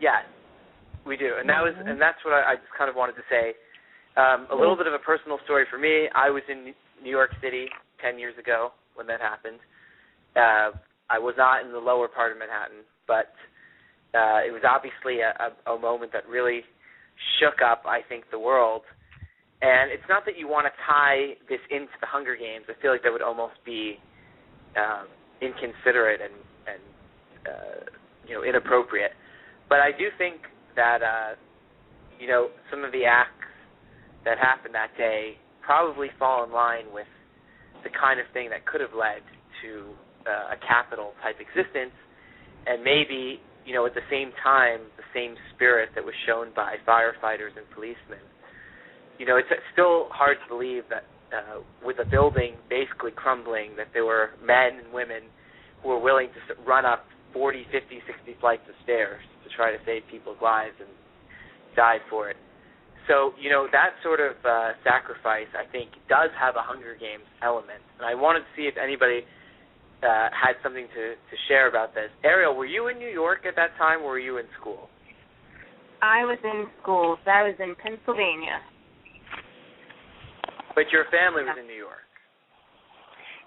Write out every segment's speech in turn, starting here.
Yeah, we do, and that's what I just kind of wanted to say. A little bit of a personal story for me. I was in New York City 10 years ago when that happened. I was not in the lower part of Manhattan, but it was obviously a moment that really shook up, I think, the world. And it's not that you want to tie this into the Hunger Games. I feel like that would almost be inconsiderate and inappropriate. But I do think that some of the acts that happened that day probably fall in line with the kind of thing that could have led to a Capitol-type existence, and maybe, at the same time, the same spirit that was shown by firefighters and policemen. It's still hard to believe that with a building basically crumbling, that there were men and women who were willing to run up 40, 50, 60 flights of stairs to try to save people's lives and died for it. So, that sort of sacrifice, I think, does have a Hunger Games element. And I wanted to see if anybody had something to share about this. Ariel, were you in New York at that time, or were you in school? I was in school, so I was in Pennsylvania. But your family was in New York?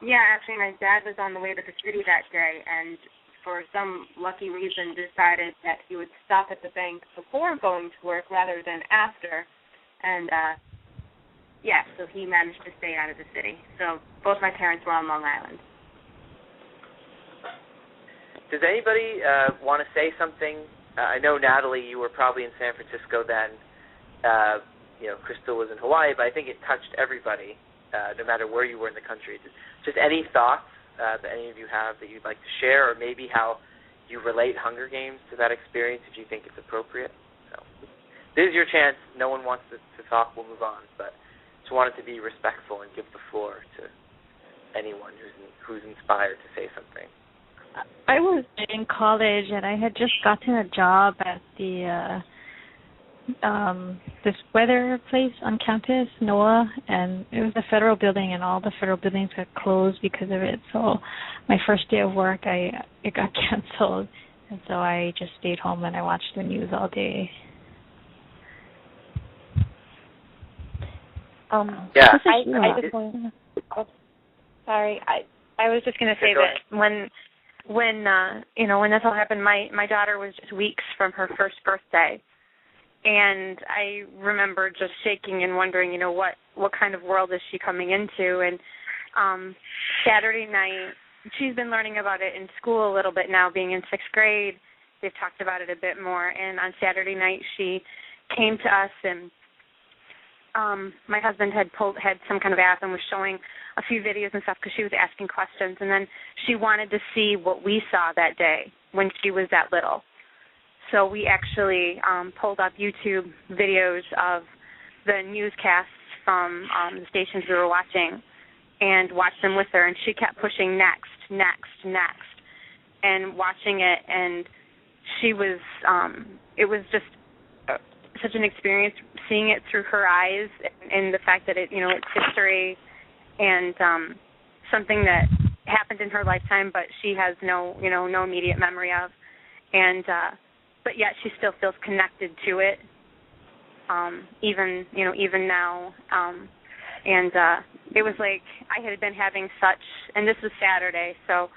Yeah, actually, my dad was on the way to the city that day, and for some lucky reason decided that he would stop at the bank before going to work rather than after. And, so he managed to stay out of the city. So both my parents were on Long Island. Does anybody want to say something? I know, Natalie, you were probably in San Francisco then. Crystal was in Hawaii, but I think it touched everybody, no matter where you were in the country. Just any thoughts that any of you have that you'd like to share, or maybe how you relate Hunger Games to that experience if you think it's appropriate. So this is your chance. No one wants to talk. We'll move on. But just wanted to be respectful and give the floor to anyone who's inspired to say something. I was in college, and I had just gotten a job at the this weather place on campus, NOAA, and it was a federal building, and all the federal buildings got closed because of it. So my first day of work, it got canceled, and so I just stayed home and I watched the news all day. Yeah. I was just going to say that when this all happened, my daughter was just weeks from her first birthday. And I remember just shaking and wondering, what kind of world is she coming into? And Saturday night, she's been learning about it in school a little bit now, being in 6th grade. They've talked about it a bit more. And on Saturday night, she came to us, and my husband had some kind of app and was showing a few videos and stuff because she was asking questions. And then she wanted to see what we saw that day when she was that little. So we actually pulled up YouTube videos of the newscasts from the stations we were watching and watched them with her, and she kept pushing next, and watching it, and she was, it was just such an experience seeing it through her eyes, and the fact that it's history and something that happened in her lifetime, but she has no immediate memory of, and but yet she still feels connected to it, even now. And it was like I had been having such, and this was Saturday, so,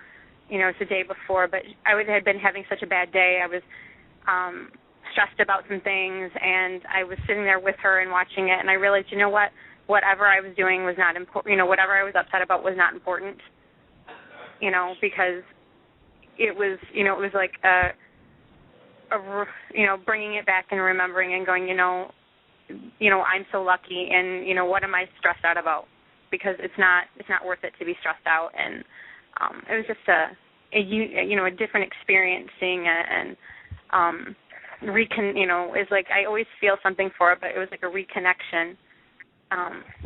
it's the day before, but I had been having such a bad day. I was stressed about some things, and I was sitting there with her and watching it, and I realized, whatever I was doing was not important, whatever I was upset about was not important, because it was, it was like bringing it back and remembering and going, I'm so lucky, and what am I stressed out about? Because it's not worth it to be stressed out, and it was just a different experience seeing it, and it's like I always feel something for it, but it was like a reconnection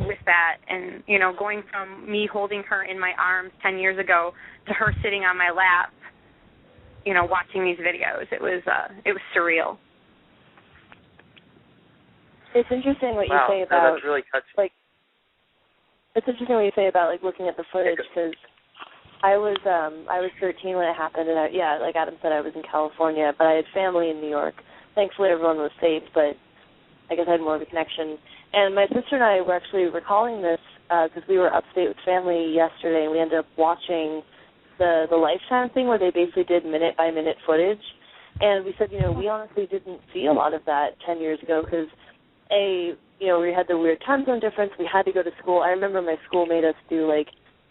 with that, and going from me holding her in my arms 10 years ago to her sitting on my lap, watching these videos, it was surreal. It's interesting what you say about, that's really touching. It's interesting what you say about looking at the footage, because I was 13 when it happened, and like Adam said, I was in California, but I had family in New York, thankfully everyone was safe, but I guess I had more of a connection. And my sister and I were actually recalling this because we were upstate with family yesterday, and we ended up watching the Lifetime thing where they basically did minute-by-minute footage. And we said, we honestly didn't see a lot of that 10 years ago because, we had the weird time zone difference. We had to go to school. I remember my school made us do,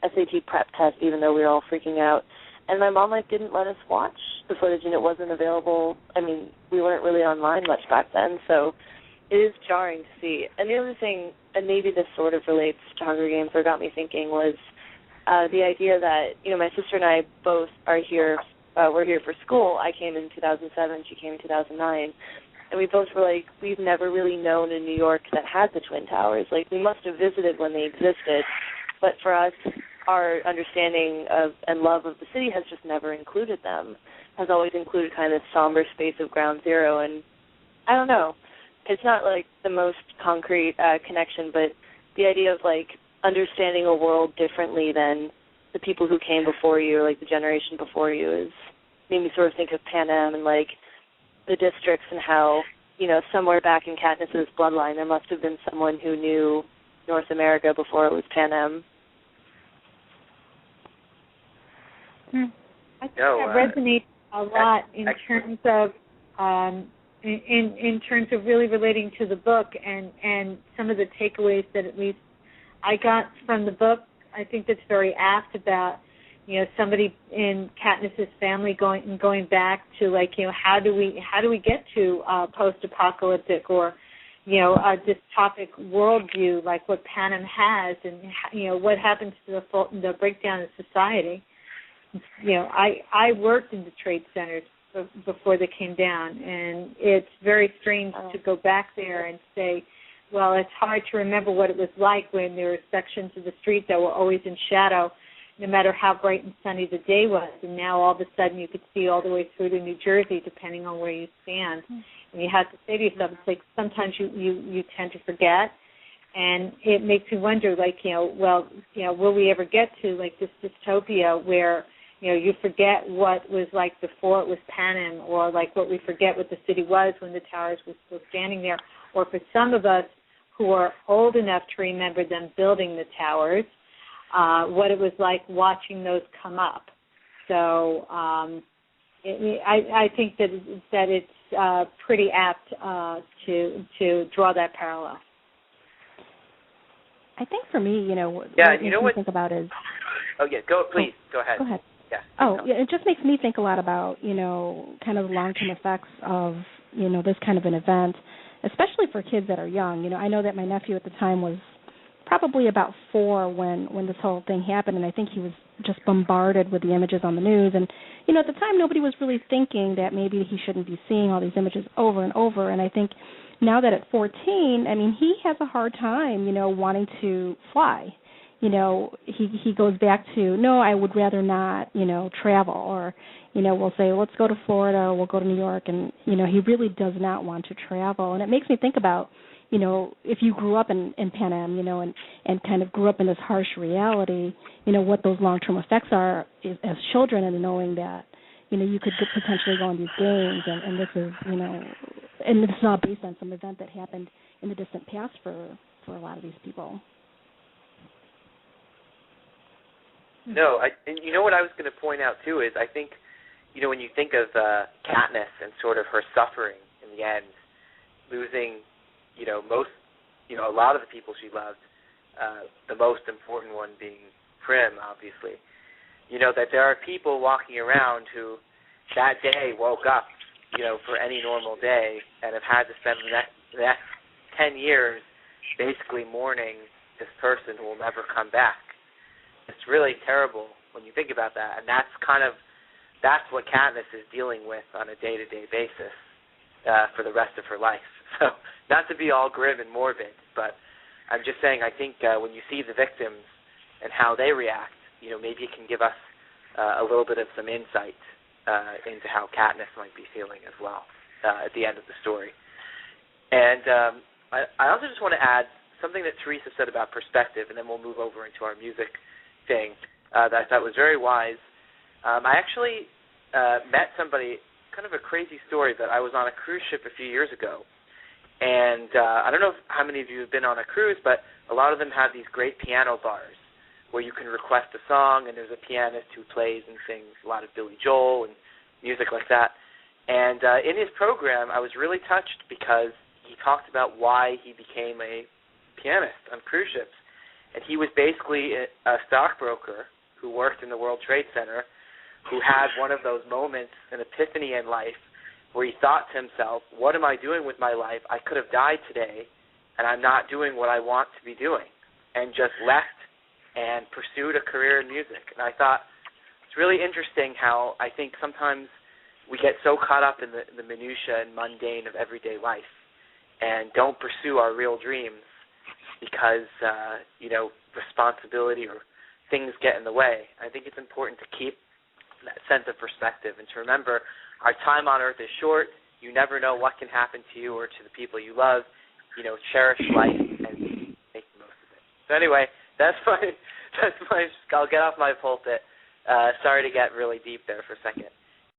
SAT prep test even though we were all freaking out. And my mom, didn't let us watch the footage, and it wasn't available. I mean, we weren't really online much back then, so it is jarring to see. And the other thing, and maybe this sort of relates to Hunger Games or got me thinking, was the idea that, my sister and I both are here, we're here for school. I came in 2007, she came in 2009. And we both were we've never really known a New York that had the Twin Towers. We must have visited when they existed, but for us, our understanding of and love of the city has just never included them, has always included kind of somber space of Ground Zero. And I don't know, it's not the most concrete connection, but the idea of understanding a world differently than the people who came before you or the generation before you is made me sort of think of Pan Am and the districts and how, somewhere back in Katniss's bloodline there must have been someone who knew North America before it was Pan Am. I think that resonates a lot in terms of in terms of really relating to the book and some of the takeaways that at least I got from the book. I think that's very apt about somebody in Katniss's family going back to how do we get to post-apocalyptic or dystopic worldview like what Pan Am has, and what happens to the breakdown of society. I worked in the trade centers before they came down, and it's very strange to go back there and say, well, it's hard to remember what it was like when there were sections of the street that were always in shadow, no matter how bright and sunny the day was, and now all of a sudden you could see all the way through to New Jersey, depending on where you stand. And you have to say to yourself, it's sometimes you tend to forget, and it makes me wonder, will we ever get to this dystopia where you forget what was like before it was Pan Am, or what we forget what the city was when the towers were still standing there, or for some of us who are old enough to remember them building the towers, what it was like watching those come up. So I think that it's pretty apt to draw that parallel. I think for me, what I think about is. Oh yeah, go ahead. Go ahead. Yeah. It just makes me think a lot about kind of the long-term effects of this kind of an event, especially for kids that are young. I know that my nephew at the time was probably about 4 when this whole thing happened, and I think he was just bombarded with the images on the news. And, at the time nobody was really thinking that maybe he shouldn't be seeing all these images over and over. And I think now that at 14, he has a hard time, wanting to fly. He goes back to, no, I would rather not, travel. Or, we'll say, let's go to Florida or we'll go to New York. And, he really does not want to travel. And it makes me think about, if you grew up in Pan Am, and kind of grew up in this harsh reality, what those long-term effects are as children, and knowing that, you could potentially go on these games, and this is, and it's not based on some event that happened in the distant past for a lot of these people. No, and what I was going to point out, too, is I think, when you think of Katniss and sort of her suffering in the end, losing a lot of the people she loved, the most important one being Prim, obviously, that there are people walking around who that day woke up, for any normal day and have had to spend the next 10 years basically mourning this person who will never come back. It's really terrible when you think about that, and that's what Katniss is dealing with on a day-to-day basis for the rest of her life. So, not to be all grim and morbid, but I'm just saying I think when you see the victims and how they react, maybe it can give us a little bit of some insight into how Katniss might be feeling as well at the end of the story. And I also just want to add something that Theresa said about perspective, and then we'll move over into our music thing that I thought was very wise. I actually met somebody a kind of a crazy story, but I was on a cruise ship a few years ago, and I don't know how many of you have been on a cruise, but a lot of them have these great piano bars where you can request a song, and there's a pianist who plays and sings a lot of Billy Joel and music like that. And in his program, I was really touched because he talked about why he became a pianist on cruise ships. And he was basically a stockbroker who worked in the World Trade Center, who had one of those moments, an epiphany in life, where he thought to himself, what am I doing with my life? I could have died today, and I'm not doing what I want to be doing, and just left and pursued a career in music. And I thought it's really interesting how I think sometimes we get so caught up in the minutiae and mundane of everyday life and don't pursue our real dreams because, responsibility or things get in the way. I think it's important to keep that sense of perspective and to remember our time on earth is short. You never know what can happen to you or to the people you love. Cherish life and make the most of it. So anyway, that's my I'll get off my pulpit. Sorry to get really deep there for a second.